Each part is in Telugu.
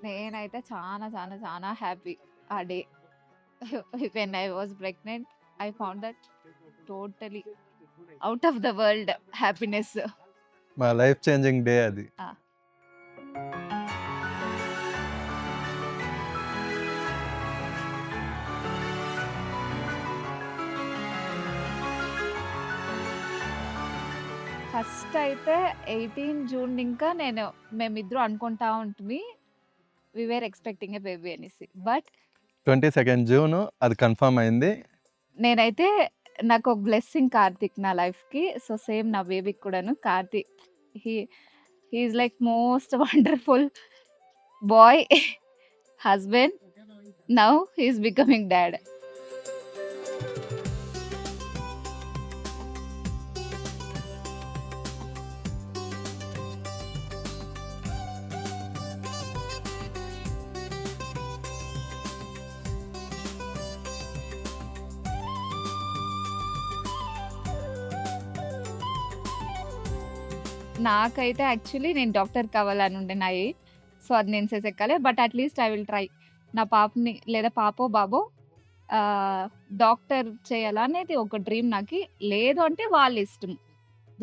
నేనైతే చాలా చాలా చాలా హ్యాపీ ఆ day. When I was pregnant I found that totally out of the world happiness. మా లైఫ్ చేంజింగ్ డే అది. ఫస్ట్ అయితే 18 జూన్ ఇంకా మేమిద్దరం అనుకుంటా ఉంటుంది వి వేర్ ఎక్స్పెక్టింగ్ ఎ బేబీ అనేసి. బట్ 22 జూన్ అది కన్ఫర్మ్ అయింది. నేనైతే నాకు ఒక బ్లెస్సింగ్ కార్తిక్ నా లైఫ్‌కి. సో సేమ్ నా బేబీకి కూడాను Karthik he is like most wonderful boy, husband. Now he is becoming dad. నాకైతే యాక్చువల్లీ నేను డాక్టర్ కావాలని ఉండే నా ఎయిమ్. సో అది నేను చేసెక్కాలి. But at least I will try. నా పాపని లేదా పాపో, బాబో డాక్టర్ చేయాలనేది ఒక డ్రీమ్ నాకి. లేదు అంటే వాళ్ళ ఇష్టం.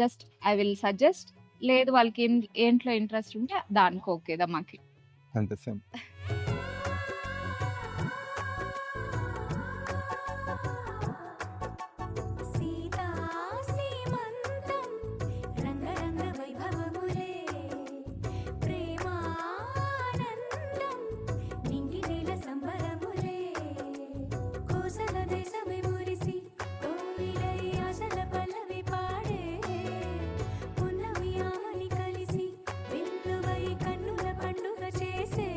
Just I will suggest. లేదు వాళ్ళకి ఏంట్లో ఇంట్రెస్ట్ ఉంటే దానికి ఓకేదా మాకి. అంతే సేమ్. సీతా సీమంతం రంగరంగ వైభవములే ప్రేమానందం నింగి నేల సంబరములే కోసల దేశమే మురిసి కోయిలై ఆశల పల్లవి పాడే పున్నమి ఆమని కలిసి వెల్లువై కన్నుల పండుగ చేసే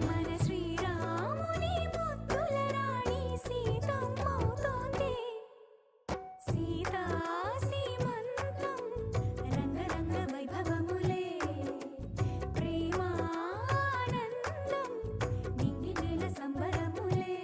మన శ్రీరాముని ముద్దుల రాణి సీతమ్మవుతోంది. సీతా సీమంతం రంగరంగ వైభవములే ప్రేమానందం నింగి నేల సంబరములే.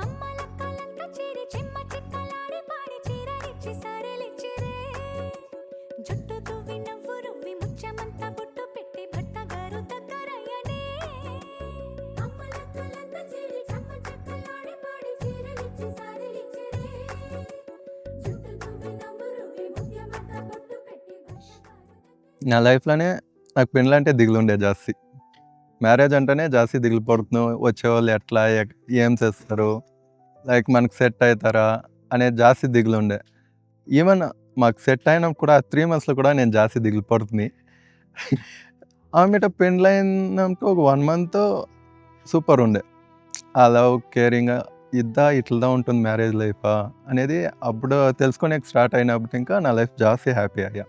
అమ్మలక్కలంతా చేరి చిమ్మ చిక్కలాడి పాడి చీరలిచ్చి సరలిచ్చిరే జుట్టు దువ్వి నవ్వు రువ్వి ముత్యమంతా బొట్టు పెట్టి భర్తగారు దగ్గరయ్యనే. అమ్మలక్కలంతా చేరి చిమ్మ చిక్కలాడి పాడి చీరలిచ్చి సరలిచ్చిరే జుట్టు దువ్వి నవ్వు రువ్వి ముత్యమంతా బొట్టు పెట్టి భర్తగారు నా లైఫ్‌లోనే నాకు పెళ్ళంటే దిగులుండే జాస్తి. మ్యారేజ్ అంటేనే జాస్తి దిగులు పడుతున్నాం. వచ్చేవాళ్ళు ఎట్లా ఏం చేస్తారు, లైక్ మనకు సెట్ అవుతారా అనేది జాస్తి దిగులుండే. ఈవెన్ మాకు సెట్ అయినప్పుడు కూడా 3 మంత్స్‌లో కూడా నేను జాస్తి దిగులు పడుతుంది. ఆమెట పెళ్ళైనంక ఒక 1 మంత్ సూపర్ ఉండే. ఆ లవ్, కేరింగ్ ఇట్లా ఉంటుంది మ్యారేజ్ లైఫా అనేది అప్పుడు తెలుసుకునేకి స్టార్ట్ అయినప్పుడు ఇంకా నా లైఫ్ జాస్తి హ్యాపీ అయ్యా.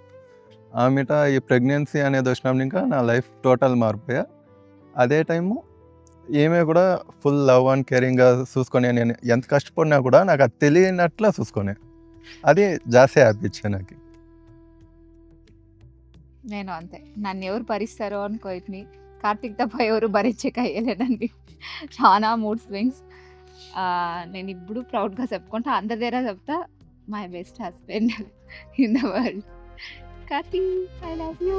ఆమెట ఈ ప్రెగ్నెన్సీ అనేది వచ్చినప్పుడు ఇంకా నా లైఫ్ టోటల్ మారిపోయా. అదే టైము ఈమె కూడా ఫుల్ లవ్ అండ్ కేరింగ్‌గా చూసుకొని నేను ఎంత కష్టపడినా కూడా నాకు అది తెలియనట్లా చూసుకునే. అది జాస్తి హ్యాపీ ఇచ్చాయి నాకి. నేను అంతే. నన్నెవరు భరిస్తారో అనుకోని కార్తిక్ తప్ప ఎవరు భరించక అయ్యలేదండి. చాలా మూడ్ స్వింగ్స్. నేనిప్పుడు ప్రౌడ్‌గా చెప్పుకుంటా. అందరి దగ్గర చెప్తా my best husband in the world. Karthi I love you.